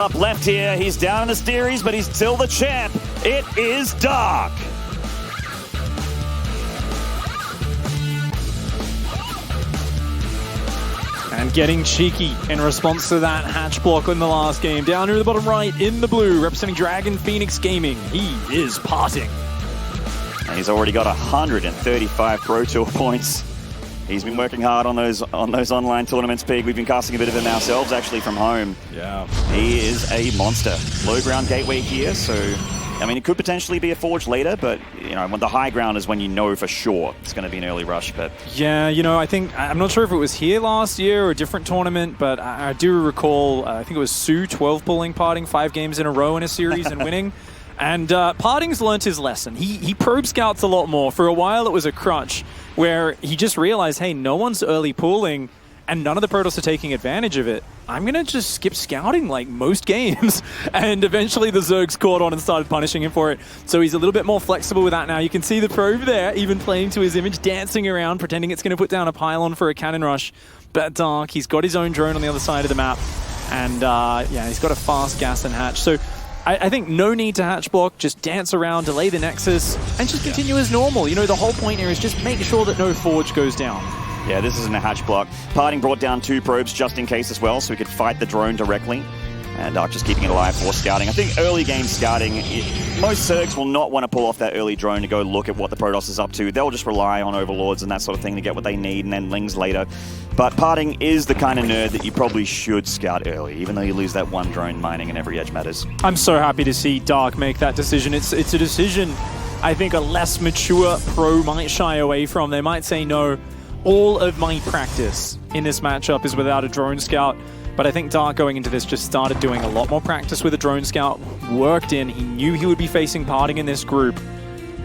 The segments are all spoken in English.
Up left here, he's down in the series, but he's still the champ. It is Dark. And getting cheeky in response to that hatch block in the last game. Down here at the bottom right, in the blue, representing Dragon Phoenix Gaming, he is PartinG. And he's already got 135 Pro Tour points. He's been working hard on those online tournaments, Pig. We've been casting a bit of him ourselves, actually, from home. Yeah. He is a monster. Low ground gateway here, so, I mean, it could potentially be a Forge later, but, you know, when the high ground is when you know for sure it's going to be an early rush, but... Yeah, you know, I'm not sure if it was here last year or a different tournament, but I do recall, I think it was Sue 12 pulling PartinG 5 games in a row in a series and winning. And PartinG's learned his lesson. He probe scouts a lot more. For a while, it was a crutch where he just realized, hey, no one's early pooling and none of the Protoss are taking advantage of it. I'm going to just skip scouting like most games. And eventually the Zergs caught on and started punishing him for it. So he's a little bit more flexible with that now. You can see the probe there, even playing to his image, dancing around, pretending it's going to put down a pylon for a cannon rush. But Dark, he's got his own drone on the other side of the map. And yeah, he's got a fast gas and hatch. So I think no need to hatch block, just dance around, delay the Nexus, and just continue as normal. You know, the whole point here is just make sure that no Forge goes down. Yeah, this isn't a hatch block. PartinG brought down 2 probes just in case as well, so he could fight the drone directly. And Dark just keeping it alive for scouting. I think early game scouting, most Zergs will not want to pull off that early drone to go look at what the Protoss is up to. They'll just rely on Overlords and that sort of thing to get what they need, and then Lings later. But PartinG is the kind of nerd that you probably should scout early, even though you lose that one drone mining and every edge matters. I'm so happy to see Dark make that decision. It's a decision I think a less mature pro might shy away from. They might say, no, all of my practice in this matchup is without a drone scout. But I think Dark going into this just started doing a lot more practice with a drone scout, worked in, he knew he would be facing PartinG in this group.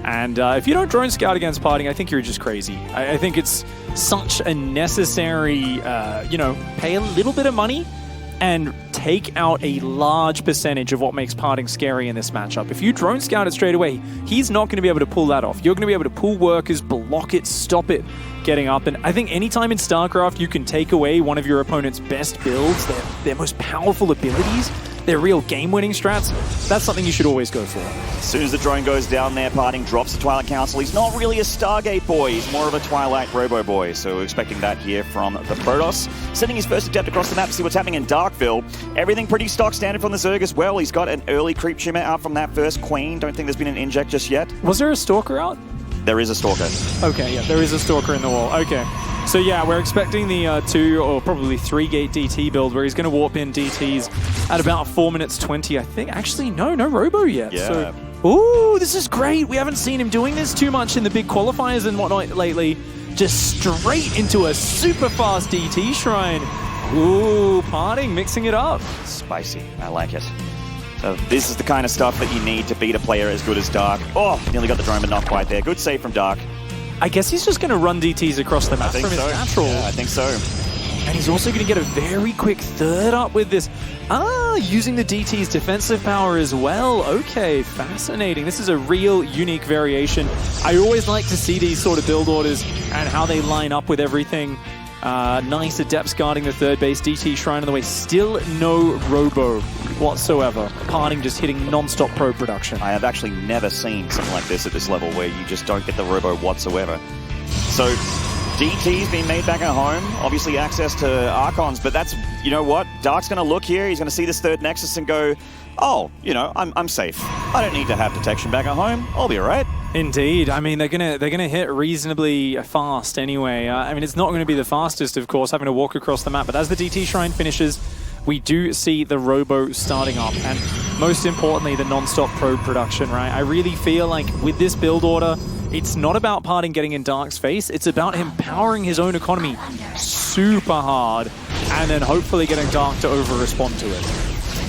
And if you don't drone scout against PartinG, I think you're just crazy. I think it's such a necessary, you know, pay a little bit of money and take out a large percentage of what makes PartinG scary in this matchup. If you drone scout it straight away, he's not going to be able to pull that off. You're going to be able to pull workers, block it, stop it getting up. And I think anytime in StarCraft you can take away one of your opponent's best builds, their most powerful abilities, their real game-winning strats, that's something you should always go for. As soon as the drone goes down there, PartinG drops the Twilight Council. He's not really a Stargate boy, he's more of a Twilight Robo boy, so we're expecting that here from the Protoss. Sending his first attempt across the map to see what's happening in Darkville. Everything pretty stock standard from the Zerg as well. He's got an early creep shimmer out from that first Queen. Don't think there's been an inject just yet. Was there a Stalker out? There is a Stalker. Okay, yeah, there is a Stalker in the wall. Okay. So yeah, we're expecting the 2 or probably 3 gate DT build where he's going to warp in DTs at about 4 minutes 20, I think. Actually, no Robo yet. Yeah. So, ooh, this is great. We haven't seen him doing this too much in the big qualifiers and whatnot lately. Just straight into a super fast DT shrine. Ooh, PartinG mixing it up. Spicy. I like it. So this is the kind of stuff that you need to beat a player as good as Dark. Oh, nearly got the drone, but not quite there. Good save from Dark. I guess he's just going to run DTs across the map from his natural. Yeah, I think so. And he's also going to get a very quick third up with this. Using the DT's defensive power as well. Okay, fascinating. This is a real unique variation. I always like to see these sort of build orders and how they line up with everything. Nice Adepts guarding the third base, DT Shrine on the way. Still no Robo whatsoever. PartinG just hitting non-stop probe production. I have actually never seen something like this at this level where you just don't get the Robo whatsoever. So DT's been made back at home. Obviously access to Archons, but that's, you know what? Dark's going to look here. He's going to see this third Nexus and go, oh, you know, I'm safe. I don't need to have detection back at home. I'll be all right. Indeed. I mean, they're gonna hit reasonably fast anyway. I mean, it's not going to be the fastest, of course, having to walk across the map. But as the DT Shrine finishes, we do see the Robo starting up. And most importantly, the non-stop probe production, right? I really feel like with this build order, it's not about PartinG getting in Dark's face. It's about him powering his own economy super hard and then hopefully getting Dark to over-respond to it.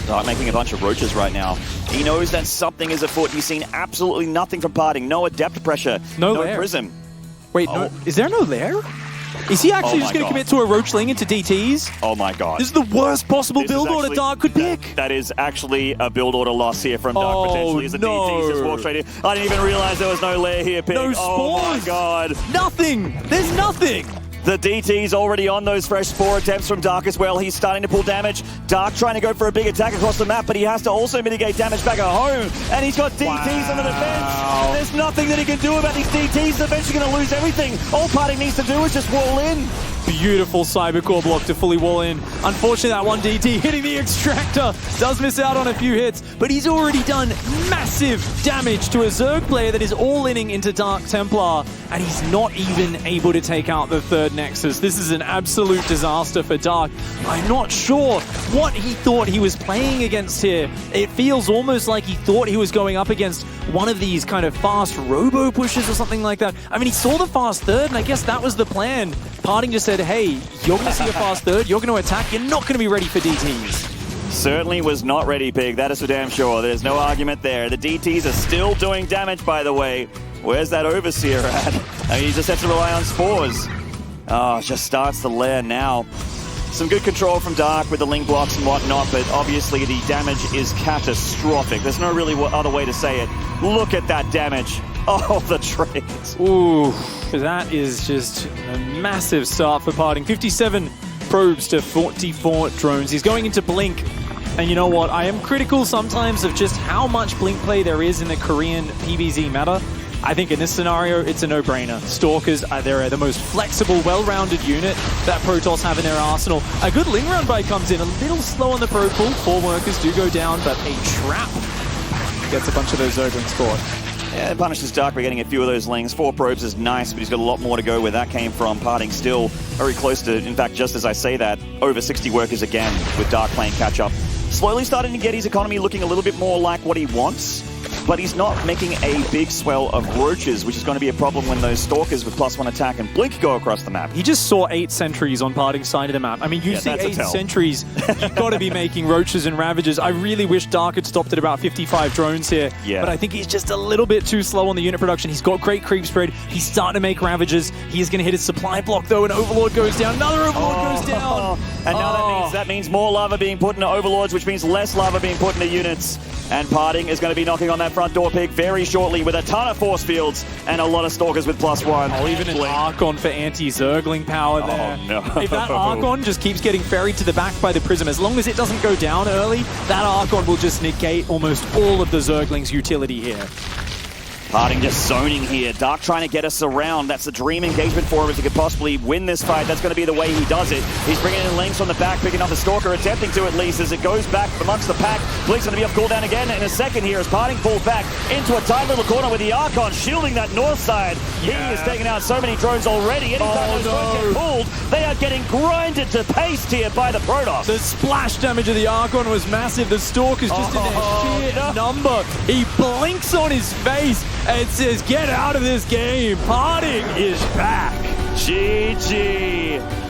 Dark making a bunch of roaches right now. He knows that something is afoot. He's seen absolutely nothing from PartinG. No Adept pressure. No Prism. Wait, no, is there no lair? Is he actually just going to commit to a Roachling into DTs? Oh my god. This is the worst possible build order Dark could pick. That is actually a build order loss here from Dark, potentially. As the DTs just walk straight in. I didn't even realize there was no lair here, Pig. No spawns. Oh my god. Nothing. There's nothing. The DT's already on those fresh 4 attempts from Dark as well. He's starting to pull damage. Dark trying to go for a big attack across the map, but he has to also mitigate damage back at home. And he's got DTs on the defense. There's nothing that he can do about these DTs. He's eventually going to lose everything. All PartinG needs to do is just wall in. Beautiful Cybercore block to fully wall in. Unfortunately, that one DT hitting the extractor does miss out on a few hits, but he's already done massive damage to a Zerg player that is all-inning into Dark Templar, and he's not even able to take out the 3rd Nexus. This is an absolute disaster for Dark. I'm not sure what he thought he was playing against here. It feels almost like he thought he was going up against one of these kind of fast robo pushes or something like that. I mean, he saw the fast 3rd, and I guess that was the plan. PartinG just said, hey, you're going to see a fast 3rd, you're going to attack, you're not going to be ready for DTs. Certainly was not ready, Pig. That is for damn sure. There's no argument there. The DTs are still doing damage, by the way. Where's that Overseer at? I mean, he just has to rely on spores. Oh, just starts the lair now. Some good control from Dark with the link blocks and whatnot, but obviously the damage is catastrophic. There's no really other way to say it. Look at that damage. Oh, the trades. Ooh, that is just a massive start for PartinG. 57 probes to 44 drones. He's going into Blink. And you know what? I am critical sometimes of just how much Blink play there is in the Korean PvZ meta. I think in this scenario, it's a no-brainer. Stalkers are the most flexible, well-rounded unit that Protoss have in their arsenal. A good Ling round bite comes in, a little slow on the probe pull. 4 workers do go down, but a trap gets a bunch of those Zerglings caught. Yeah, it punishes Dark by getting a few of those lings. 4 probes is nice, but he's got a lot more to go where that came from. PartinG still very close to, in fact, just as I say that, over 60 workers again with Dark playing catch-up. Slowly starting to get his economy looking a little bit more like what he wants, but he's not making a big swell of roaches, which is going to be a problem when those Stalkers with +1 attack and Blink go across the map. He just saw 8 sentries on PartinG's side of the map. I mean, you see 8 sentries, you've got to be making roaches and ravagers. I really wish Dark had stopped at about 55 drones here, but I think he's just a little bit too slow on the unit production. He's got great creep spread. He's starting to make ravagers. He's going to hit his supply block, though, and Overlord goes down. Another Overlord goes down. And now that means more lava being put into Overlords, which means less lava being put into units. And PartinG is going to be knocking on that front door, Pig, very shortly with a ton of force fields and a lot of Stalkers with +1. Oh, even an Archon for anti-Zergling power there. Oh, no. If that Archon just keeps getting ferried to the back by the Prism, as long as it doesn't go down early, that Archon will just negate almost all of the Zergling's utility here. PartinG just zoning here. Dark trying to get us around. That's a dream engagement for him if he could possibly win this fight. That's going to be the way he does it. He's bringing in links on the back, picking up the Stalker, attempting to at least as it goes back amongst the pack. Blink's going to be off cooldown again in a second here as PartinG pulls back into a tight little corner with the Archon shielding that north side. He is taking out so many drones already. Anytime those drones get pulled, they are getting grinded to paste here by the Protoss. The splash damage of the Archon was massive. The Stalker's just in their sheer number. He blinks on his face and says, get out of this game. PartinG is back. GG.